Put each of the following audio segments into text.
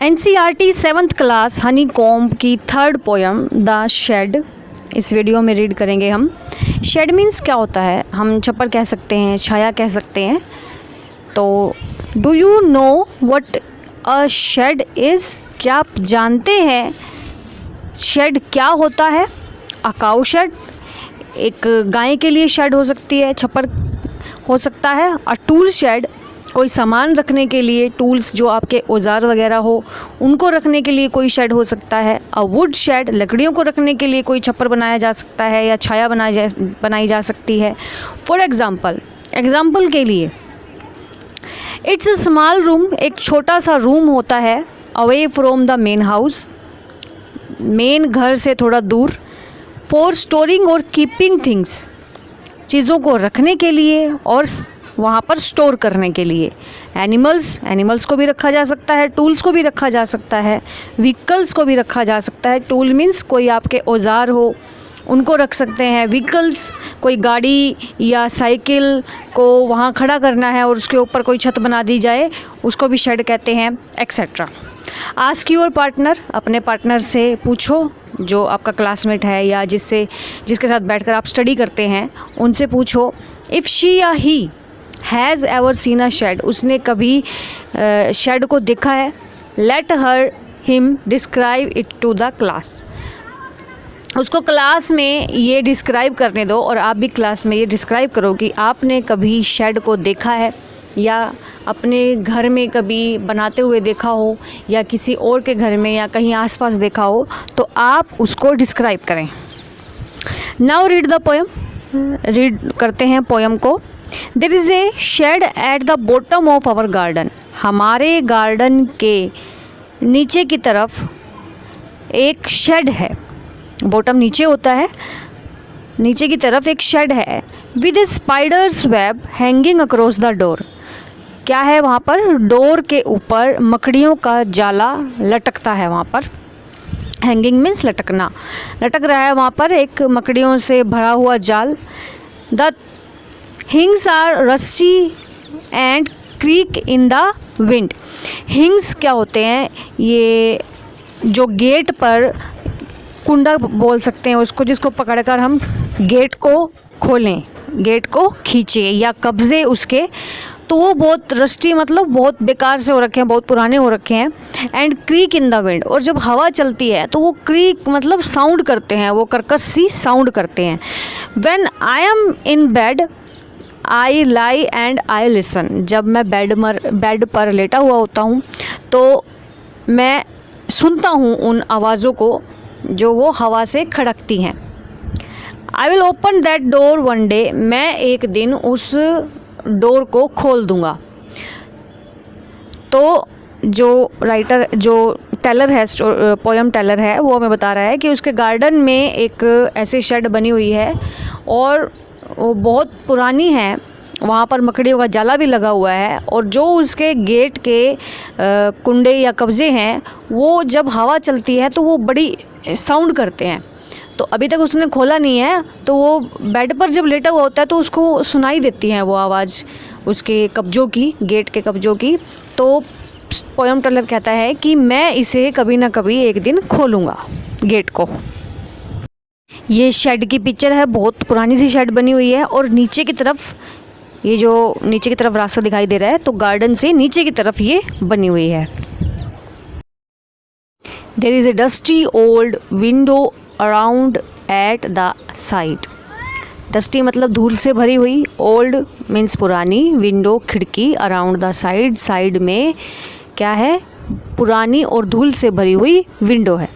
NCERT 7th class Honey comb की third poem the shade इस video में रीड करेंगे हम। शेड मीन्स क्या होता है, हम छप्पर कह सकते हैं, छाया कह सकते हैं। तो do you know what a shed is, क्या आप जानते हैं शेड क्या होता है? अ काऊ शेड, एक गाय के लिए शेड हो सकती है, छप्पर हो सकता है। अ टूल शेड, कोई सामान रखने के लिए, टूल्स जो आपके औजार वगैरह हो उनको रखने के लिए कोई शेड हो सकता है। अ वुड शेड, लकड़ियों को रखने के लिए कोई छप्पर बनाया जा सकता है या छाया बनाई जा सकती है। फॉर एग्ज़ाम्पल के लिए, इट्स अ स्मॉल रूम, एक छोटा सा रूम होता है। Away from the main house, main घर से थोड़ा दूर। फॉर स्टोरिंग और कीपिंग थिंग्स, चीज़ों को रखने के लिए और वहाँ पर स्टोर करने के लिए। एनिमल्स को भी रखा जा सकता है, टूल्स को भी रखा जा सकता है, व्हीकल्स को भी रखा जा सकता है। टूल मीन्स कोई आपके औजार हो उनको रख सकते हैं। व्हीकल्स, कोई गाड़ी या साइकिल को वहाँ खड़ा करना है और उसके ऊपर कोई छत बना दी जाए, उसको भी शेड कहते हैं, एक्सेट्रा। आस्क योर पार्टनर, अपने पार्टनर से पूछो जो आपका क्लासमेट है या जिसके साथ बैठकर आप स्टडी करते हैं, उनसे पूछो। इफ़ शी या he has ever seen a shed, उसने कभी शेड को देखा है। Let her him describe it to the class, उसको क्लास में ये डिस्क्राइब करने दो और आप भी क्लास में ये डिस्क्राइब करो कि आपने कभी शेड को देखा है या अपने घर में कभी बनाते हुए देखा हो या किसी और के घर में या कहीं आसपास देखा हो, तो आप उसको डिस्क्राइब करें। Now read the poem, read करते हैं पोएम को। There is a shed at the bottom of our garden, हमारे गार्डन के नीचे की तरफ एक शेड है। बॉटम नीचे होता है, नीचे की तरफ एक शेड है। With A spiders web hanging across the door, क्या है वहाँ पर? डोर के ऊपर मकड़ियों का जाला लटकता है। वहाँ पर हैंगिंग मीन्स लटकना, लटक रहा है वहाँ पर एक मकड़ियों से भरा हुआ जाल। The hinges are rusty and creak in the wind, hinges क्या होते हैं? ये जो गेट पर कुंडा बोल सकते हैं उसको, जिसको पकड़कर हम गेट को खोलें, गेट को खींचे या कब्जे उसके, तो वो बहुत रस्टी मतलब बहुत बेकार से हो रखे हैं, बहुत पुराने हो रखे हैं। And creak in the wind, और जब हवा चलती है तो वो क्रीक मतलब साउंड करते हैं, वो कर्कश सी साउंड करते हैं। When I am in bed I lie and I listen, जब मैं बेड पर लेटा हुआ होता हूँ तो मैं सुनता हूँ उन आवाज़ों को जो वो हवा से खड़कती हैं। I will open that door one day, मैं एक दिन उस डोर को खोल दूँगा। तो जो राइटर, जो टेलर है, पोयम टेलर है, वो हमें बता रहा है कि उसके गार्डन में एक ऐसी शेड बनी हुई है और वो बहुत पुरानी है, वहाँ पर मकड़ियों का जाला भी लगा हुआ है, और जो उसके गेट के कुंडे या कब्जे हैं वो जब हवा चलती है तो वो बड़ी साउंड करते हैं। तो अभी तक उसने खोला नहीं है, तो वो बेड पर जब लेटा हुआ होता है तो उसको सुनाई देती है वो आवाज़ उसके कब्जों की, गेट के कब्जों की। तो पोयम टेलर कहता है कि मैं इसे कभी ना कभी एक दिन खोलूँगा गेट को। ये शेड की पिक्चर है, बहुत पुरानी सी शेड बनी हुई है और नीचे की तरफ, ये जो नीचे की तरफ रास्ता दिखाई दे रहा है, तो गार्डन से नीचे की तरफ ये बनी हुई है। There is a dusty old window around at the side, dusty मतलब धूल से भरी हुई, ओल्ड मीन्स पुरानी, विंडो खिड़की, अराउंड द साइड, साइड में क्या है? पुरानी और धूल से भरी हुई विंडो है।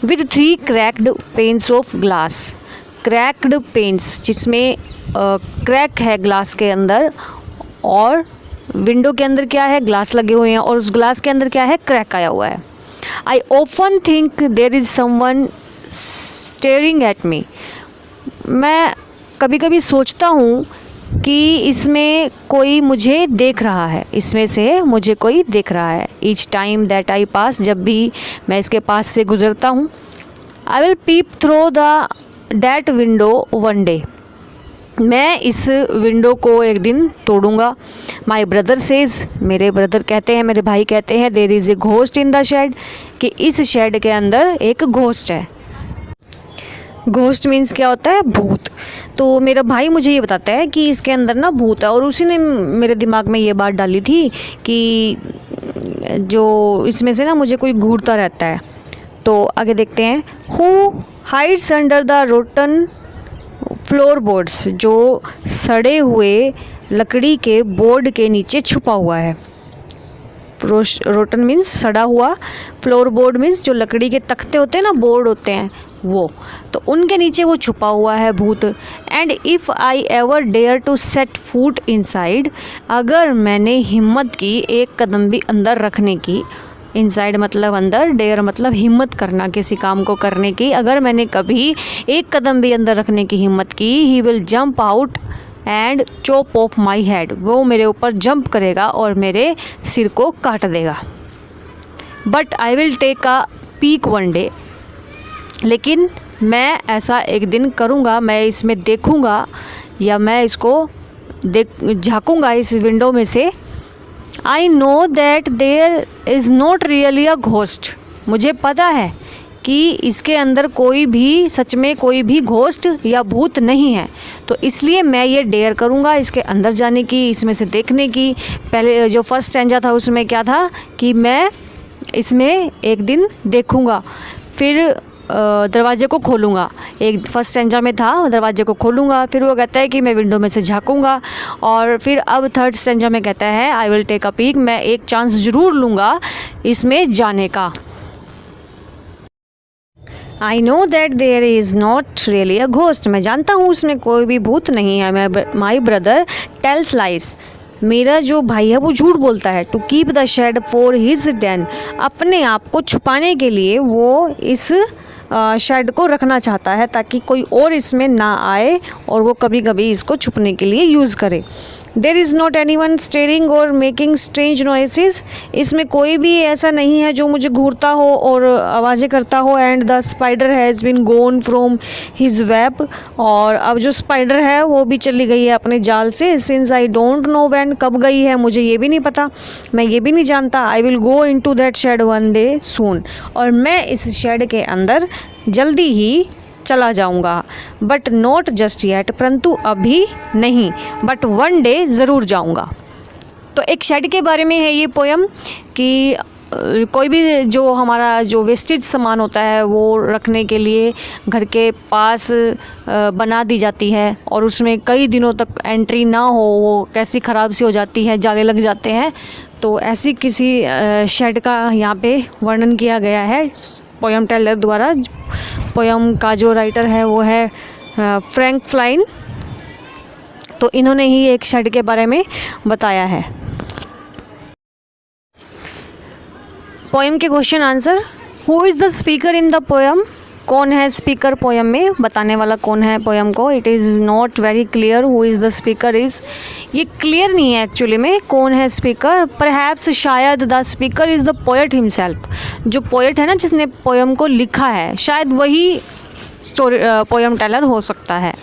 With 3 cracked panes of glass, cracked panes जिसमें क्रैक है ग्लास के अंदर, और विंडो के अंदर क्या है? ग्लास लगे हुए हैं और उस ग्लास के अंदर क्या है? क्रैक आया हुआ है। I often think there is someone staring at me, मैं कभी कभी सोचता हूँ कि इसमें कोई मुझे देख रहा है, इसमें से मुझे कोई देख रहा है। Each time that I pass, जब भी मैं इसके पास से गुज़रता हूँ। I will peep through that window one day, मैं इस विंडो को एक दिन तोड़ूंगा। माई ब्रदर सेज, मेरे ब्रदर कहते हैं, मेरे भाई कहते हैं, there is a ghost in the shed, कि इस शेड के अंदर एक घोस्ट है। घोस्ट मीन्स क्या होता है? भूत। तो मेरा भाई मुझे ये बताता है कि इसके अंदर ना भूत है, और उसी ने मेरे दिमाग में ये बात डाली थी कि जो इसमें से ना मुझे कोई घूरता रहता है। तो आगे देखते हैं। Who hides under the rotten floor boards, जो सड़े हुए लकड़ी के बोर्ड के नीचे छुपा हुआ है। रोटन मीन्स सड़ा हुआ, फ्लोर बोर्ड मीन्स जो लकड़ी के तख्ते होते हैं ना, बोर्ड होते हैं वो, तो उनके नीचे वो छुपा हुआ है भूत। And if I ever dare to set foot inside, अगर मैंने हिम्मत की एक कदम भी अंदर रखने की, इनसाइड मतलब अंदर, डेयर मतलब हिम्मत करना किसी काम को करने की, अगर मैंने कभी एक कदम भी अंदर रखने की हिम्मत की, he will jump out and chop of my head, वो मेरे ऊपर जंप करेगा और मेरे सिर को काट देगा। But I will take a peek one day, लेकिन मैं ऐसा एक दिन करूँगा, मैं इसमें देखूँगा या मैं इसको झाँकूँगा इस विंडो में से। I know that there is not really a ghost, मुझे पता है कि इसके अंदर कोई भी सच में कोई भी घोस्ट या भूत नहीं है, तो इसलिए मैं ये डेयर करूँगा इसके अंदर जाने की, इसमें से देखने की। पहले जो फर्स्ट स्टैंजा था उसमें क्या था कि मैं इसमें एक दिन देखूँगा, फिर दरवाजे को खोलूँगा। एक फर्स्ट स्टैंजा में था दरवाजे को खोलूँगा, फिर वो कहता है कि मैं विंडो में से झाँकूँगा, और फिर अब थर्ड स्टैंजा में कहता है I will take a peek, मैं एक चांस ज़रूर लूँगा इसमें जाने का। I know that there is not really a ghost, मैं जानता हूँ उसमें कोई भी भूत नहीं है। माई ब्रदर टेल्स लाइज, मेरा जो भाई है वो झूठ बोलता है। To keep the shed for his den, अपने आप को छुपाने के लिए वो इस शेड को रखना चाहता है ताकि कोई और इसमें ना आए और वो कभी कभी इसको छुपने के लिए यूज़ करे। There is not any one steering और मेकिंग स्ट्रेंज नॉइसेस, इसमें कोई भी ऐसा नहीं है जो मुझे घूरता हो और आवाज़ें करता हो। And the spider has been gone from his web, और अब जो स्पाइडर है वो भी चली गई है अपने जाल से। Since I don't know when, कब गई है मुझे ये भी नहीं पता, मैं ये भी नहीं जानता। I will go into that shed one day soon, और मैं इस शेड के अंदर जल्दी ही चला जाऊंगा। बट नॉट जस्ट येट, परंतु अभी नहीं, बट वन डे ज़रूर जाऊंगा। तो एक शेड के बारे में है ये पोयम कि कोई भी जो हमारा जो वेस्टेज सामान होता है वो रखने के लिए घर के पास बना दी जाती है, और उसमें कई दिनों तक एंट्री ना हो, वो कैसी ख़राब सी हो जाती है, जाले लग जाते हैं। तो ऐसी किसी शेड का यहाँ पे वर्णन किया गया है पोयम टेलर द्वारा। पोयम का जो राइटर है वो है फ्रैंक फ्लाइन, तो इन्होंने ही एक शेड के बारे में बताया है। पोयम के question answer. Who is the speaker in the poem, कौन है स्पीकर पोयम में, बताने वाला कौन है पोयम को। It is not very clear who is the speaker is, ये क्लियर नहीं है एक्चुअली में कौन है स्पीकर। परहैप्स शायद the speaker is the poet himself, जो पोएट है ना जिसने पोयम को लिखा है, शायद वही स्टोरी पोयम टेलर हो सकता है।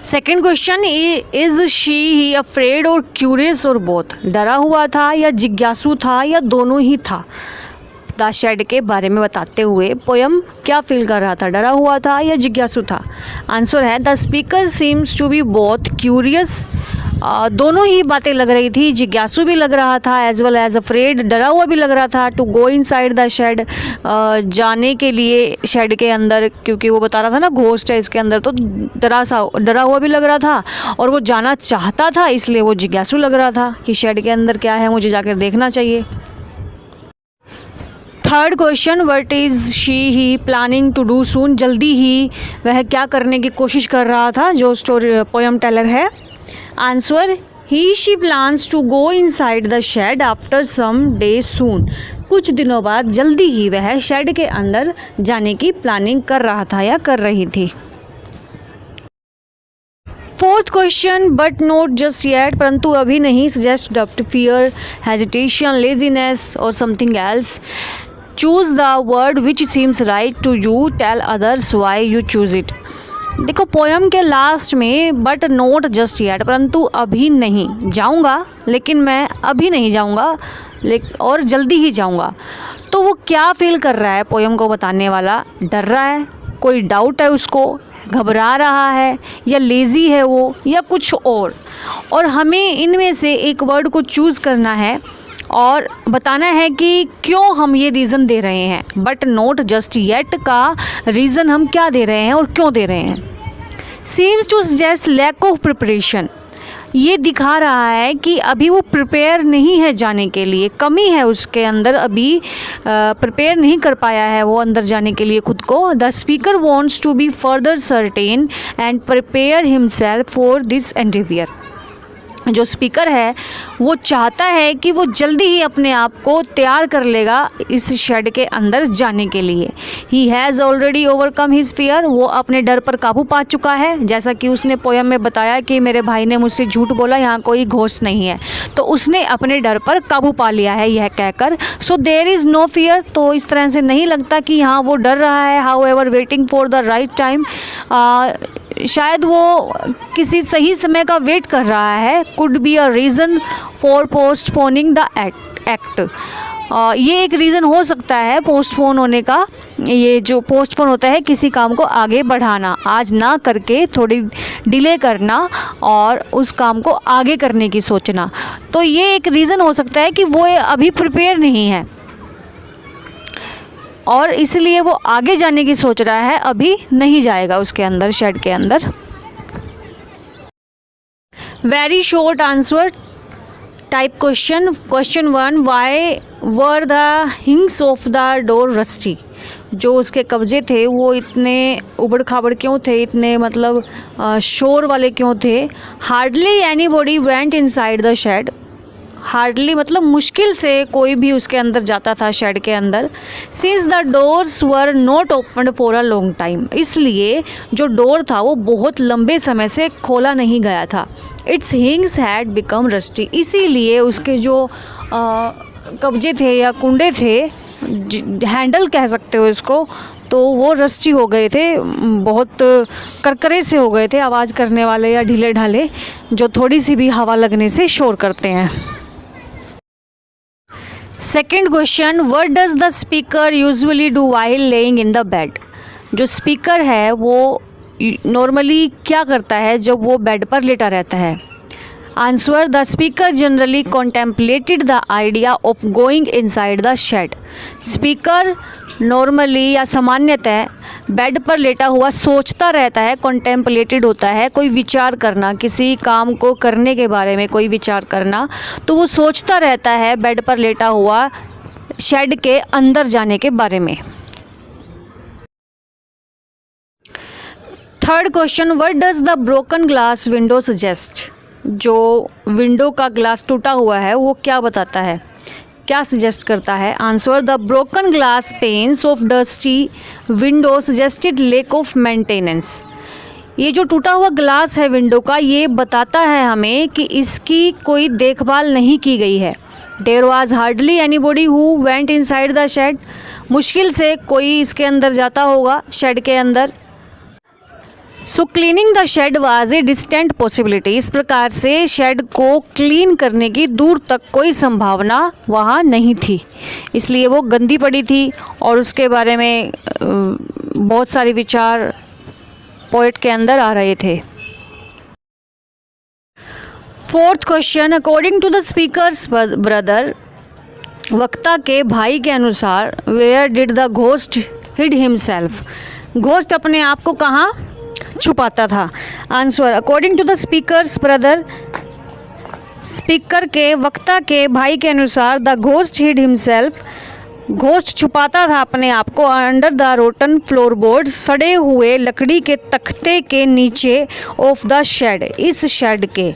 Second question, is she he afraid और क्यूरियस और बोथ, डरा हुआ था या जिज्ञासु था या दोनों ही था। द शेड के बारे में बताते हुए पोयम क्या फील कर रहा था, डरा हुआ था या जिज्ञासु था। आंसर है the speaker seems to be both curious, दोनों ही बातें लग रही थी, जिज्ञासु भी लग रहा था एज वेल एज अफ्रेड, डरा हुआ भी लग रहा था। To go inside the shed, जाने के लिए शेड के अंदर, क्योंकि वो बता रहा था ना घोस्ट है इसके अंदर, तो डरा हुआ भी लग रहा था, और वो जाना चाहता था इसलिए वो जिज्ञासु लग रहा था कि शेड के अंदर क्या है, मुझे जाकर देखना चाहिए। Third question, what is she he planning to do soon, जल्दी ही वह क्या करने की कोशिश कर रहा था जो स्टोरी पोयम टेलर है। Answer, he she plans to go inside the shed after some days soon, कुछ दिनों बाद जल्दी ही वह शेड के अंदर जाने की प्लानिंग कर रहा था या कर रही थी। Fourth question, but not just yet, परंतु अभी नहीं, सजेस्ट डब्ट, फियर, हेजिटेशन, लेजीनेस और something else. Choose the word which seems right to you, tell others why you choose it. देखो पोयम के लास्ट में बट नोट जस्ट येट, परंतु अभी नहीं जाऊंगा, लेकिन मैं अभी नहीं जाऊंगा और जल्दी ही जाऊंगा। तो वो क्या फील कर रहा है पोयम को बताने वाला? डर रहा है, कोई डाउट है उसको, घबरा रहा है, या लेज़ी है वो, या कुछ और हमें इनमें से एक वर्ड को चूज़ करना है और बताना है कि क्यों हम ये रीज़न दे रहे हैं। बट नोट जस्ट येट का रीज़न हम क्या दे रहे हैं और क्यों दे रहे हैं? Seems to suggest lack of preparation, ये दिखा रहा है कि अभी वो प्रिपेयर नहीं है जाने के लिए, कमी है उसके अंदर, अभी प्रिपेयर नहीं कर पाया है वो अंदर जाने के लिए खुद को। The speaker wants to be further certain and prepare himself for this endeavour, जो स्पीकर है वो चाहता है कि वो जल्दी ही अपने आप को तैयार कर लेगा इस शेड के अंदर जाने के लिए। He has already overcome his fear, वो अपने डर पर काबू पा चुका है। जैसा कि उसने पोयम में बताया कि मेरे भाई ने मुझसे झूठ बोला, यहाँ कोई घोस्ट नहीं है, तो उसने अपने डर पर काबू पा लिया है यह कहकर। So there is no fear, तो इस तरह से नहीं लगता कि यहाँ वो डर रहा है। How ever waiting for the right time, शायद वो किसी सही समय का वेट कर रहा है। Could be a reason for postponing the act, ये एक रीज़न हो सकता है पोस्टपोन होने का। ये जो पोस्टपोन होता है किसी काम को आगे बढ़ाना, आज ना करके थोड़ी डिले करना और उस काम को आगे करने की सोचना, तो ये एक रीज़न हो सकता है कि वो अभी प्रिपेयर नहीं है और इसलिए वो आगे जाने की सोच रहा है, अभी नहीं जाएगा उसके अंदर, शेड के अंदर। Very short answer type question. Question 1, why were the हिंग्स of the door rusty, जो उसके कब्जे थे वो इतने उबड़ खाबड़ क्यों थे, इतने मतलब शोर वाले क्यों थे। Hardly anybody went inside the shed, hardly मतलब मुश्किल से कोई भी उसके अंदर जाता था शेड के अंदर। Since the doors were not opened for a long time, इसलिए जो डोर था वो बहुत लंबे समय से खोला नहीं गया था। इट्स हिंग्स हैड बिकम रस्टी, इसीलिए उसके जो कब्जे थे या कुंडे थे, हैंडल कह सकते हो इसको, तो वो रस्टी हो गए थे, बहुत करकरे से हो गए थे, आवाज़ करने वाले या ढीले ढाले, जो थोड़ी सी भी हवा लगने से शोर करते हैं। Second question, what does the speaker usually do while laying in the bed, जो स्पीकर है वो नॉर्मली क्या करता है जब वो बेड पर लेटा रहता है। Answer, the speaker generally contemplated the idea of going inside the shed, speaker normally या सामान्यतः बेड पर लेटा हुआ सोचता रहता है। कॉन्टेम्पलेटेड होता है कोई विचार करना, किसी काम को करने के बारे में कोई विचार करना, तो वो सोचता रहता है बेड पर लेटा हुआ शेड के अंदर जाने के बारे में। Third question, what does the broken glass window suggest, जो विंडो का ग्लास टूटा हुआ है वो क्या बताता है, क्या सजेस्ट करता है। Answer, the broken glass pains of dusty window suggested lake of maintenance, ये जो टूटा हुआ ग्लास है विंडो का, ये बताता है हमें कि इसकी कोई देखभाल नहीं की गई है। There was hardly anybody who went inside the shed, मुश्किल से कोई इसके अंदर जाता होगा शेड के अंदर। So cleaning the shed was a distant possibility, इस प्रकार से शेड को क्लीन करने की दूर तक कोई संभावना वहाँ नहीं थी, इसलिए वो गंदी पड़ी थी और उसके बारे में बहुत सारे विचार पोएट के अंदर आ रहे थे। Fourth question, according to the speaker's brother, वक्ता के भाई के अनुसार, where did the ghost hid himself, ghost अपने आप को कहाँ छुपाता था। Answer, according to the speaker's brother, speaker के वक्ता के भाई के अनुसार, the ghost hid himself, ghost छुपाता था अपने आप को अंडर द रोटन फ्लोरबोर्ड, सड़े हुए लकड़ी के तख्ते के नीचे, ऑफ द शेड, इस शेड के।